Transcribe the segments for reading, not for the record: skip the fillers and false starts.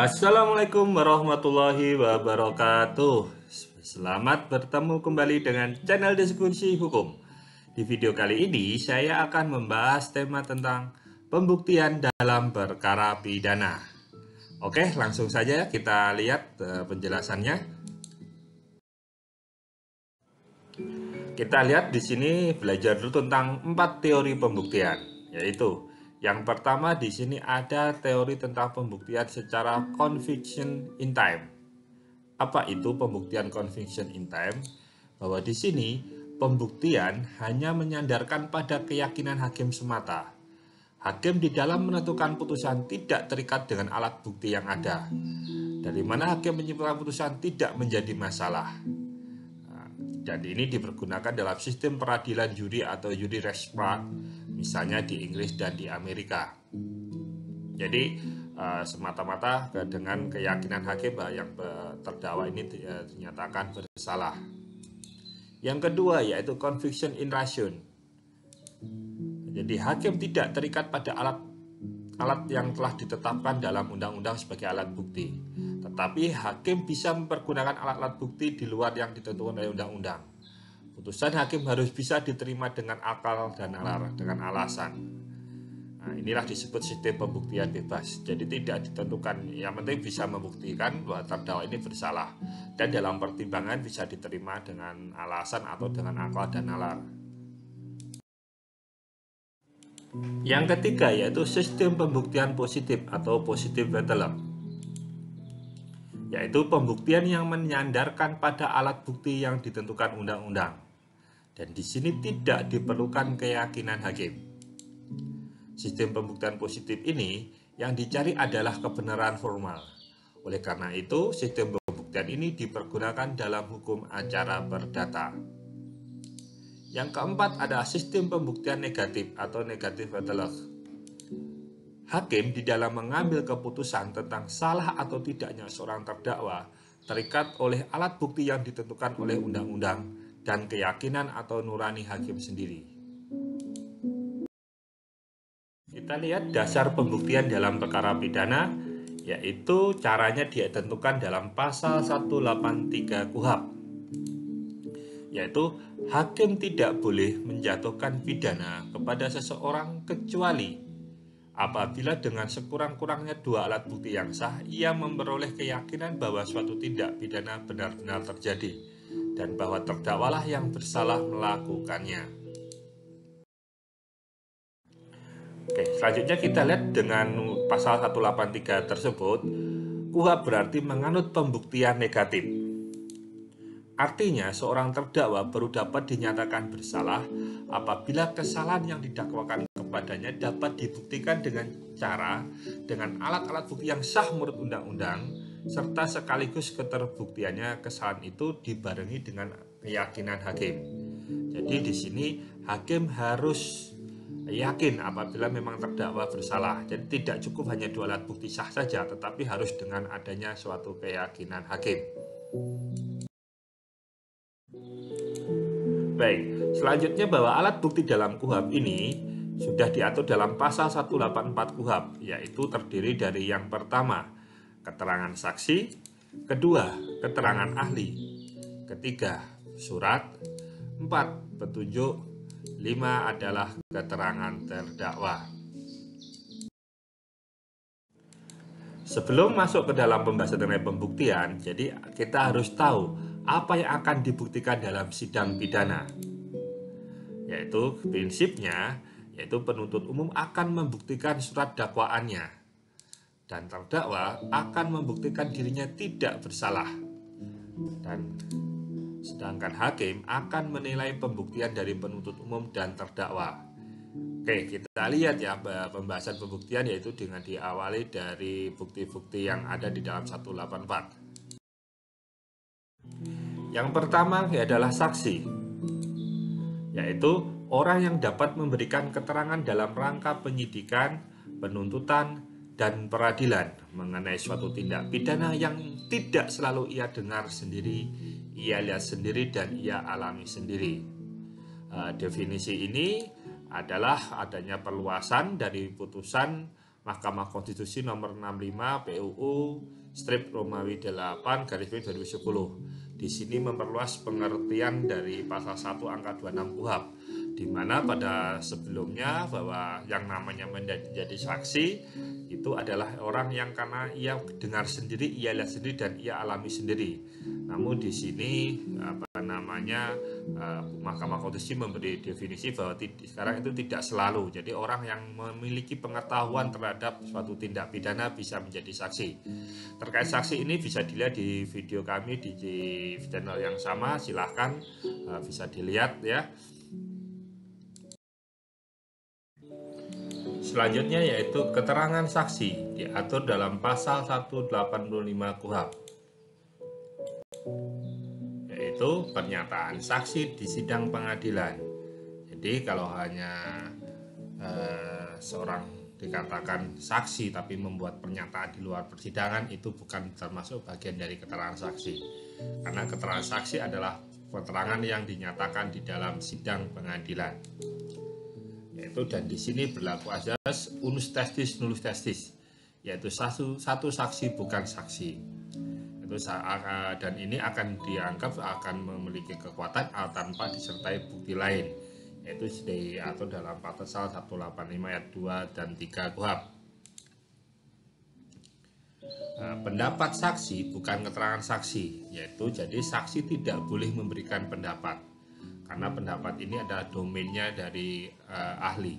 Assalamualaikum warahmatullahi wabarakatuh. Selamat bertemu kembali dengan channel Diskusi Hukum. Di video kali ini saya akan membahas tema tentang pembuktian dalam perkara pidana. Oke, langsung saja kita lihat penjelasannya. Kita lihat di sini belajar dulu tentang 4 teori pembuktian, yaitu yang pertama di sini ada teori tentang pembuktian secara conviction in time. Apa itu pembuktian conviction in time? Bahwa di sini pembuktian hanya menyandarkan pada keyakinan hakim semata. Hakim di dalam menentukan putusan tidak terikat dengan alat bukti yang ada. Dari mana hakim menyimpulkan putusan tidak menjadi masalah. Dan ini dipergunakan dalam sistem peradilan juri atau juri res part, misalnya di Inggris dan di Amerika. Jadi semata-mata dengan keyakinan hakim bahwa yang terdakwa ini dinyatakan bersalah. Yang kedua yaitu conviction in ration. Jadi hakim tidak terikat pada alat yang telah ditetapkan dalam undang-undang sebagai alat bukti. Tetapi hakim bisa mempergunakan alat-alat bukti di luar yang ditentukan oleh undang-undang. Putusan hakim harus bisa diterima dengan akal dan nalar, dengan alasan. Nah, inilah disebut sistem pembuktian bebas. Jadi tidak ditentukan, yang penting bisa membuktikan bahwa terdakwa ini bersalah. Dan dalam pertimbangan bisa diterima dengan alasan atau dengan akal dan nalar. Yang ketiga yaitu sistem pembuktian positif atau positive fatalem, yaitu pembuktian yang menyandarkan pada alat bukti yang ditentukan undang-undang. Dan di sini tidak diperlukan keyakinan hakim. Sistem pembuktian positif ini yang dicari adalah kebenaran formal. Oleh karena itu, sistem pembuktian ini dipergunakan dalam hukum acara perdata. Yang keempat adalah sistem pembuktian negatif atau negative fatalem. Hakim di dalam mengambil keputusan tentang salah atau tidaknya seorang terdakwa terikat oleh alat bukti yang ditentukan oleh undang-undang dan keyakinan atau nurani hakim sendiri. Kita lihat dasar pembuktian dalam perkara pidana, yaitu caranya ditentukan dalam pasal 183 KUHP, yaitu hakim tidak boleh menjatuhkan pidana kepada seseorang kecuali apabila dengan sekurang-kurangnya 2 alat bukti yang sah ia memperoleh keyakinan bahwa suatu tindak pidana benar-benar terjadi dan bahwa terdakwalah yang bersalah melakukannya. Oke, selanjutnya kita lihat dengan pasal 183 tersebut, KUHP berarti menganut pembuktian negatif. Artinya seorang terdakwa baru dapat dinyatakan bersalah apabila kesalahan yang didakwakan kepadanya dapat dibuktikan dengan alat-alat bukti yang sah menurut undang-undang, serta sekaligus keterbuktiannya kesalahan itu dibarengi dengan keyakinan hakim. Jadi di sini hakim harus yakin apabila memang terdakwa bersalah. Jadi tidak cukup hanya 2 alat bukti sah saja, tetapi harus dengan adanya suatu keyakinan hakim. Baik, selanjutnya bahwa alat bukti dalam KUHP ini sudah diatur dalam pasal 184 KUHP, yaitu terdiri dari yang pertama, keterangan saksi, kedua, keterangan ahli, ketiga, surat, 4, petunjuk, 5 adalah keterangan terdakwa. Sebelum masuk ke dalam pembahasan mengenai pembuktian, jadi kita harus tahu apa yang akan dibuktikan dalam sidang pidana. Yaitu prinsipnya, yaitu penuntut umum akan membuktikan surat dakwaannya dan terdakwa akan membuktikan dirinya tidak bersalah. Dan sedangkan hakim akan menilai pembuktian dari penuntut umum dan terdakwa. Oke, kita lihat ya pembahasan pembuktian, yaitu dengan diawali dari bukti-bukti yang ada di dalam 184. Yang pertama adalah saksi, yaitu orang yang dapat memberikan keterangan dalam rangka penyidikan, penuntutan, dan peradilan mengenai suatu tindak pidana yang tidak selalu ia dengar sendiri, ia lihat sendiri, dan ia alami sendiri. Definisi ini adalah adanya perluasan dari putusan Mahkamah Konstitusi nomor 65 PUU strip Romawi 8 garis miring 2010. Di sini memperluas pengertian dari pasal 1 angka 26 KUHP, di mana pada sebelumnya bahwa yang namanya menjadi saksi itu adalah orang yang karena ia dengar sendiri, ia lihat sendiri, dan ia alami sendiri. Namun di sini Mahkamah Konstitusi memberi definisi bahwa sekarang itu tidak selalu. Jadi orang yang memiliki pengetahuan terhadap suatu tindak pidana bisa menjadi saksi. Terkait saksi ini bisa dilihat di video kami di channel yang sama, silahkan bisa dilihat ya. Selanjutnya yaitu keterangan saksi diatur dalam pasal 185 KUHP, yaitu pernyataan saksi di sidang pengadilan. Jadi kalau hanya seorang dikatakan saksi tapi membuat pernyataan di luar persidangan, itu bukan termasuk bagian dari keterangan saksi, karena keterangan saksi adalah keterangan yang dinyatakan di dalam sidang pengadilan. Yaitu, dan di sini berlaku azas unus testis nullus testis, yaitu satu saksi bukan saksi. Itu dan ini akan dianggap akan memiliki kekuatan tanpa disertai bukti lain, yaitu diatur dalam pasal 185 ayat 2 dan 3 KUHP. Pendapat saksi bukan keterangan saksi, yaitu jadi saksi tidak boleh memberikan pendapat, karena pendapat ini adalah domainnya dari ahli.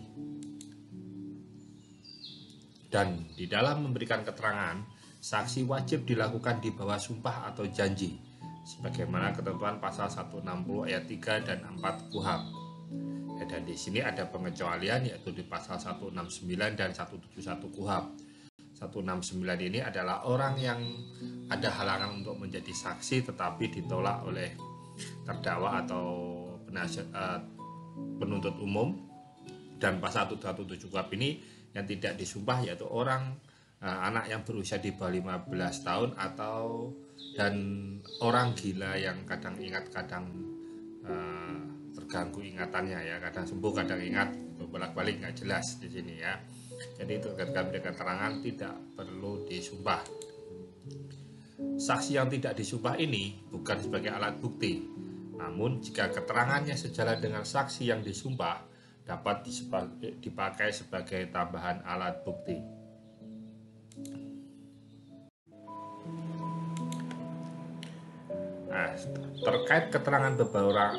Dan di dalam memberikan keterangan, saksi wajib dilakukan di bawah sumpah atau janji, sebagaimana ketentuan pasal 160 ayat 3 dan 4 KUHP. Dan di sini ada pengecualian, yaitu di pasal 169 dan 171 KUHP. 169 ini adalah orang yang ada halangan untuk menjadi saksi tetapi ditolak oleh terdakwa atau penuntut umum, dan pasal 117 KUHP ini yang tidak disumpah, yaitu anak yang berusia di bawah 15 tahun dan orang gila yang kadang ingat kadang terganggu ingatannya ya, kadang sembuh kadang ingat, bolak-balik nggak jelas di sini ya. Jadi itu ketika memberikan keterangan tidak perlu disumpah. Saksi yang tidak disumpah ini bukan sebagai alat bukti, namun jika keterangannya sejalan dengan saksi yang disumpah dapat dipakai sebagai tambahan alat bukti. Nah, terkait keterangan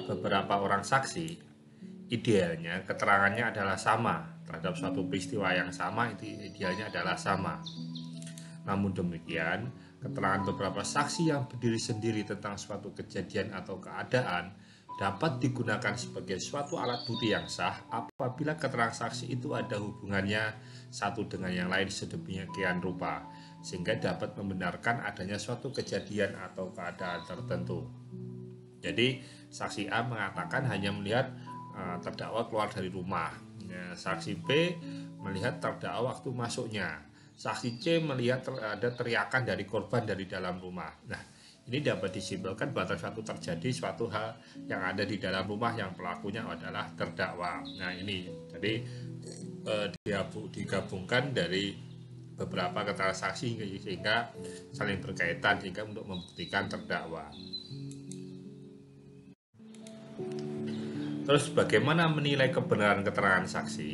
beberapa orang saksi, idealnya keterangannya adalah sama terhadap suatu peristiwa yang sama, itu idealnya adalah sama. Namun demikian, keterangan beberapa saksi yang berdiri sendiri tentang suatu kejadian atau keadaan dapat digunakan sebagai suatu alat bukti yang sah apabila keterangan saksi itu ada hubungannya satu dengan yang lain sedemikian rupa, sehingga dapat membenarkan adanya suatu kejadian atau keadaan tertentu. Jadi saksi A mengatakan hanya melihat terdakwa keluar dari rumah, saksi B melihat terdakwa waktu masuknya, saksi C melihat ada teriakan dari korban dari dalam rumah. Nah, ini dapat disimpulkan bahwa terjadi suatu hal yang ada di dalam rumah yang pelakunya adalah terdakwa. Nah, ini jadi digabungkan dari beberapa keterangan saksi sehingga saling berkaitan, sehingga untuk membuktikan terdakwa. Terus bagaimana menilai kebenaran keterangan saksi?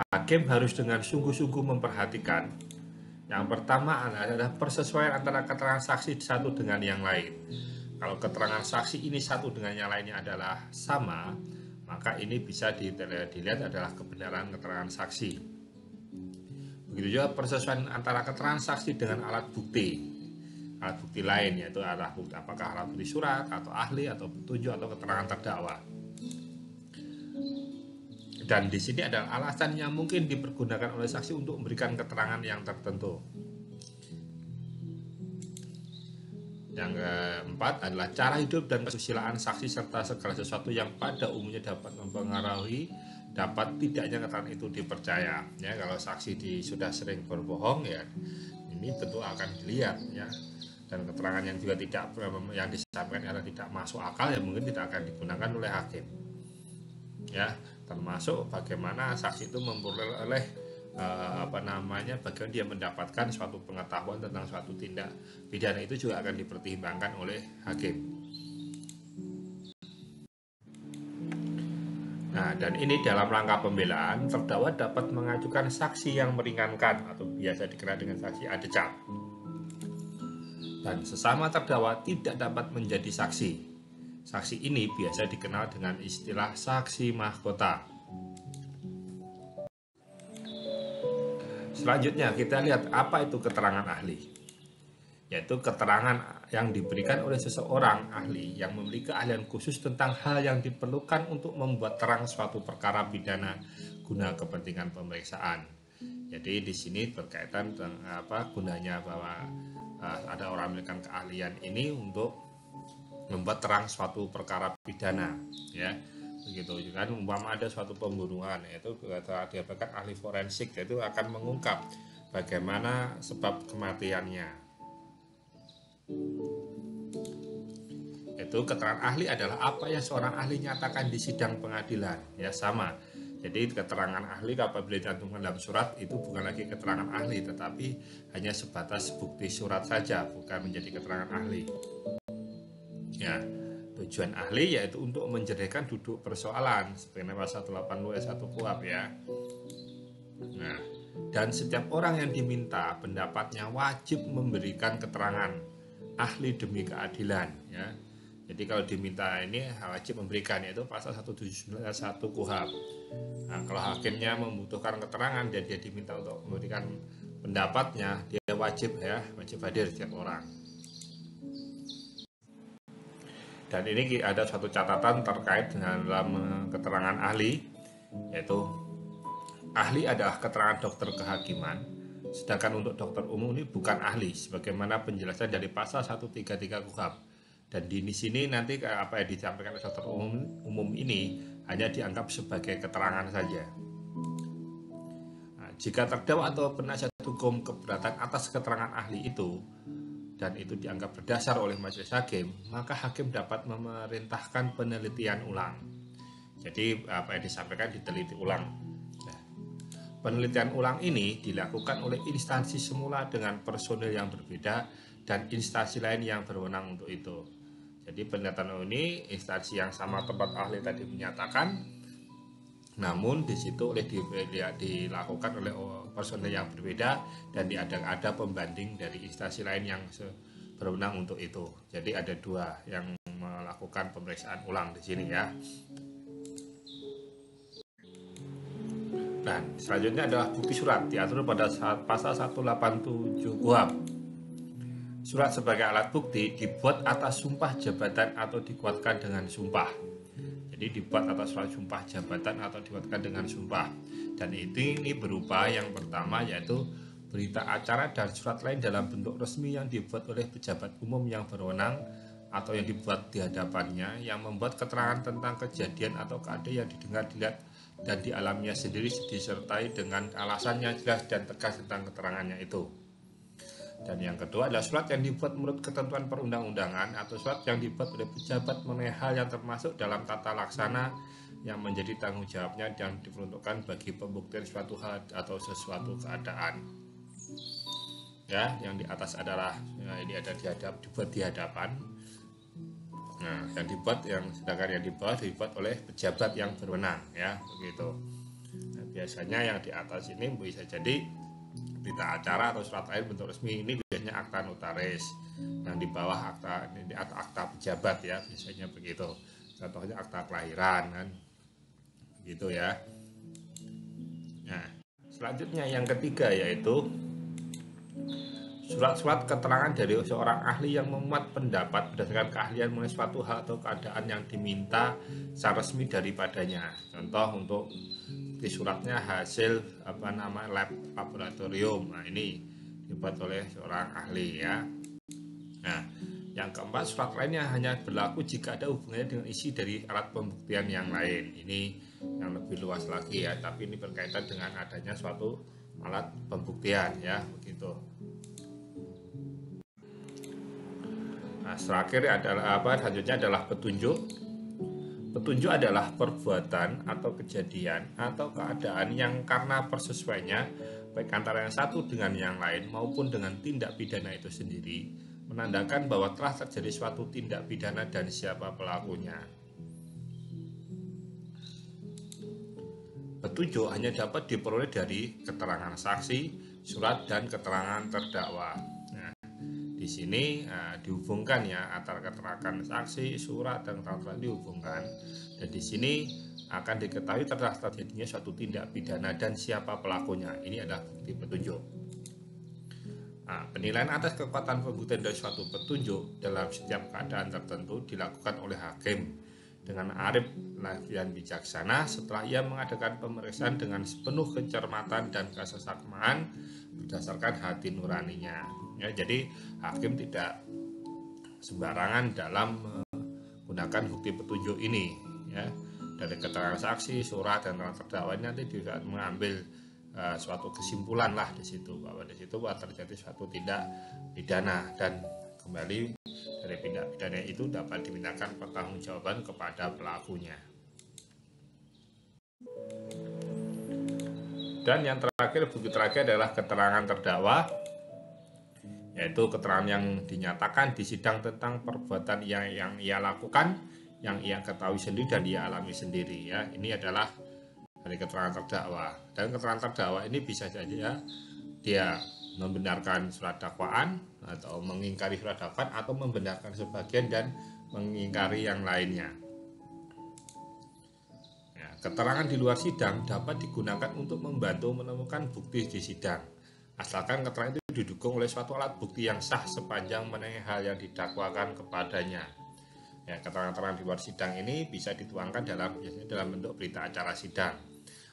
Hakim harus dengan sungguh-sungguh memperhatikan. Yang pertama adalah persesuaian antara keterangan saksi satu dengan yang lain. Kalau keterangan saksi ini satu dengan yang lainnya adalah sama, maka ini bisa dilihat adalah kebenaran keterangan saksi. Begitu juga persesuaian antara keterangan saksi dengan alat bukti lain, yaitu alat bukti, apakah alat bukti surat atau ahli atau petunjuk atau keterangan terdakwa. Dan di sini adalah alasan yang mungkin dipergunakan oleh saksi untuk memberikan keterangan yang tertentu. Yang keempat adalah cara hidup dan kesusilaan saksi serta segala sesuatu yang pada umumnya dapat mempengaruhi dapat tidaknya keterangan itu dipercaya. Ya, kalau saksi sudah sering berbohong, ya ini tentu akan dilihat ya. Dan keterangan yang juga yang disampaikan adalah tidak masuk akal, ya mungkin tidak akan digunakan oleh hakim. Ya, termasuk bagaimana saksi itu memperoleh bagaimana dia mendapatkan suatu pengetahuan tentang suatu tindak pidana, itu juga akan dipertimbangkan oleh hakim. Nah, dan ini dalam rangka pembelaan, terdakwa dapat mengajukan saksi yang meringankan atau biasa dikenal dengan saksi adecat. Dan sesama terdakwa tidak dapat menjadi saksi. Saksi ini biasa dikenal dengan istilah saksi mahkota. Selanjutnya kita lihat apa itu keterangan ahli. Yaitu keterangan yang diberikan oleh seseorang ahli yang memiliki keahlian khusus tentang hal yang diperlukan untuk membuat terang suatu perkara pidana guna kepentingan pemeriksaan. Jadi di sini berkaitan dengan gunanya bahwa ada orang memiliki keahlian ini untuk membuat terang suatu perkara pidana, ya. Begitu kan, umpama ada suatu pembunuhan, yaitu diadakan ahli forensik, yaitu akan mengungkap bagaimana sebab kematiannya. Itu keterangan ahli adalah apa yang seorang ahli nyatakan di sidang pengadilan, ya sama. Jadi keterangan ahli apabila dicantumkan dalam surat itu bukan lagi keterangan ahli, tetapi hanya sebatas bukti surat saja, bukan menjadi keterangan ahli. Ya, tujuan ahli yaitu untuk menjernihkan duduk persoalan seperti pasal 180 ayat 1 KUHP, ya. Nah, dan setiap orang yang diminta pendapatnya wajib memberikan keterangan ahli demi keadilan, ya. Jadi kalau diminta ini wajib memberikan, yaitu pasal 179 ayat 1 KUHP. Nah, kalau hakimnya membutuhkan keterangan dan dia diminta untuk memberikan pendapatnya, dia wajib hadir setiap orang. Dan ini ada suatu catatan terkait dengan dalam keterangan ahli, yaitu ahli adalah keterangan dokter kehakiman, sedangkan untuk dokter umum ini bukan ahli, sebagaimana penjelasan dari pasal 133 KUHP. Dan di sini nanti apa yang disampaikan oleh dokter umum ini hanya dianggap sebagai keterangan saja. Nah, jika terdakwa atau penasihat hukum keberatan atas keterangan ahli itu dan itu dianggap berdasar oleh majelis hakim, maka hakim dapat memerintahkan penelitian ulang. Jadi apa yang disampaikan diteliti ulang. Nah, penelitian ulang ini dilakukan oleh instansi semula dengan personil yang berbeda dan instansi lain yang berwenang untuk itu. Jadi penelitian ini instansi yang sama tempat ahli tadi menyatakan, namun di situ dilakukan oleh personil yang berbeda dan ada pembanding dari instansi lain yang berwenang untuk itu. Jadi ada dua yang melakukan pemeriksaan ulang di sini, ya. Dan selanjutnya adalah bukti surat, diatur pada pasal 187 KUHP. Surat sebagai alat bukti dibuat atas sumpah jabatan atau dikuatkan dengan sumpah. Jadi dibuat atas surat sumpah jabatan atau dikuatkan dengan sumpah. Dan ini berupa yang pertama yaitu berita acara dan surat lain dalam bentuk resmi yang dibuat oleh pejabat umum yang berwenang atau yang dibuat di hadapannya, yang membuat keterangan tentang kejadian atau keadaan yang didengar-dilihat dan dialaminya sendiri disertai dengan alasan yang jelas dan tegas tentang keterangannya itu. Dan yang kedua adalah surat yang dibuat menurut ketentuan perundang-undangan atau surat yang dibuat oleh pejabat mengenai hal yang termasuk dalam tata laksana yang menjadi tanggung jawabnya dan diperuntukkan bagi pembuktian suatu hal atau sesuatu keadaan. Ya, yang di atas adalah ini ada dibuat di hadapan. Nah, sedangkan yang di bawah dibuat oleh pejabat yang berwenang, ya, begitu. Nah, biasanya yang di atas ini bisa jadi berita acara atau surat lain bentuk resmi, ini biasanya akta notaris. Yang di bawah akta pejabat, ya, biasanya begitu. Contohnya akta kelahiran, kan, begitu, ya. Nah, selanjutnya yang ketiga yaitu surat-surat keterangan dari seorang ahli yang memuat pendapat berdasarkan keahlian mengenai suatu hal atau keadaan yang diminta secara resmi daripadanya. Contoh untuk di suratnya hasil lab laboratorium. Nah, ini dibuat oleh seorang ahli, ya. Nah, yang keempat, surat lainnya hanya berlaku jika ada hubungannya dengan isi dari alat pembuktian yang lain. Ini yang lebih luas lagi, ya, tapi ini berkaitan dengan adanya suatu alat pembuktian, ya, begitu. Nah, terakhir adalah selanjutnya adalah petunjuk. Petunjuk adalah perbuatan atau kejadian atau keadaan yang karena persesuaiannya baik antara yang satu dengan yang lain maupun dengan tindak pidana itu sendiri menandakan bahwa telah terjadi suatu tindak pidana dan siapa pelakunya. Petunjuk hanya dapat diperoleh dari keterangan saksi, surat, dan keterangan terdakwa. Nah, di sini dihubungkan ya antara keterangan saksi, surat, dan keterangan dihubungkan. Dan di sini akan diketahui telah terjadinya suatu tindak pidana dan siapa pelakunya. Ini adalah bukti petunjuk. Nah, penilaian atas kekuatan pembuktian dari suatu petunjuk dalam setiap keadaan tertentu dilakukan oleh hakim dengan arif dan bijaksana setelah ia mengadakan pemeriksaan dengan sepenuh kecermatan dan keseksama berdasarkan hati nuraninya. Ya, jadi hakim tidak sembarangan dalam menggunakan bukti petunjuk ini. Ya, dari keterangan saksi, surat, dan terdakwa ini nanti juga mengambil suatu kesimpulan lah di situ bahwa di situ terjadi suatu tindak pidana dan kembali dari tindak pidana itu dapat dimintakan pertanggungjawaban kepada pelakunya. Dan yang terakhir, bukti terakhir adalah keterangan terdakwa, yaitu keterangan yang dinyatakan di sidang tentang perbuatan yang ia lakukan, yang ia ketahui sendiri dan ia alami sendiri. Ya, ini adalah dari keterangan terdakwa. Dan keterangan terdakwa ini bisa saja dia membenarkan surat dakwaan atau mengingkari surat dakwaan atau membenarkan sebagian dan mengingkari yang lainnya. Ya, keterangan di luar sidang dapat digunakan untuk membantu menemukan bukti di sidang, asalkan keterangan itu didukung oleh suatu alat bukti yang sah sepanjang mengenai hal yang didakwakan kepadanya. Ya, keterangan-keterangan di luar sidang ini bisa dituangkan biasanya dalam bentuk berita acara sidang,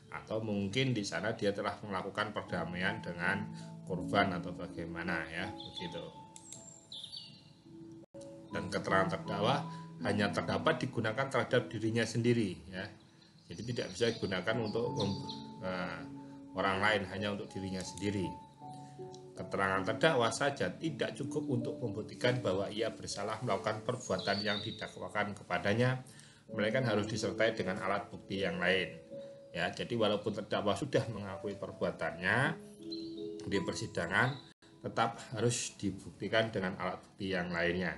atau mungkin di sana dia telah melakukan perdamaian dengan korban atau bagaimana ya begitu. Dan keterangan terdakwa hanya terdapat digunakan terhadap dirinya sendiri ya, jadi tidak bisa digunakan untuk orang lain, hanya untuk dirinya sendiri. Keterangan terdakwa saja tidak cukup untuk membuktikan bahwa ia bersalah melakukan perbuatan yang didakwakan kepadanya, melainkan harus disertai dengan alat bukti yang lain. Ya, jadi walaupun terdakwa sudah mengakui perbuatannya di persidangan, tetap harus dibuktikan dengan alat bukti yang lainnya.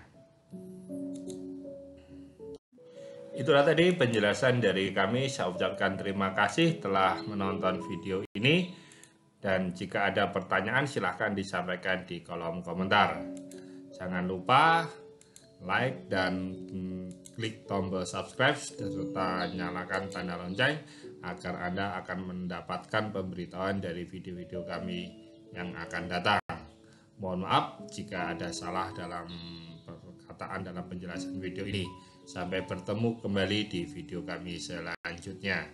Itulah tadi penjelasan dari kami. Saya ucapkan terima kasih telah menonton video ini. Dan jika ada pertanyaan silahkan disampaikan di kolom komentar. Jangan lupa like dan klik tombol subscribe serta nyalakan tanda lonceng agar Anda akan mendapatkan pemberitahuan dari video-video kami yang akan datang. Mohon maaf jika ada salah dalam perkataan dalam penjelasan video ini. Sampai bertemu kembali di video kami selanjutnya.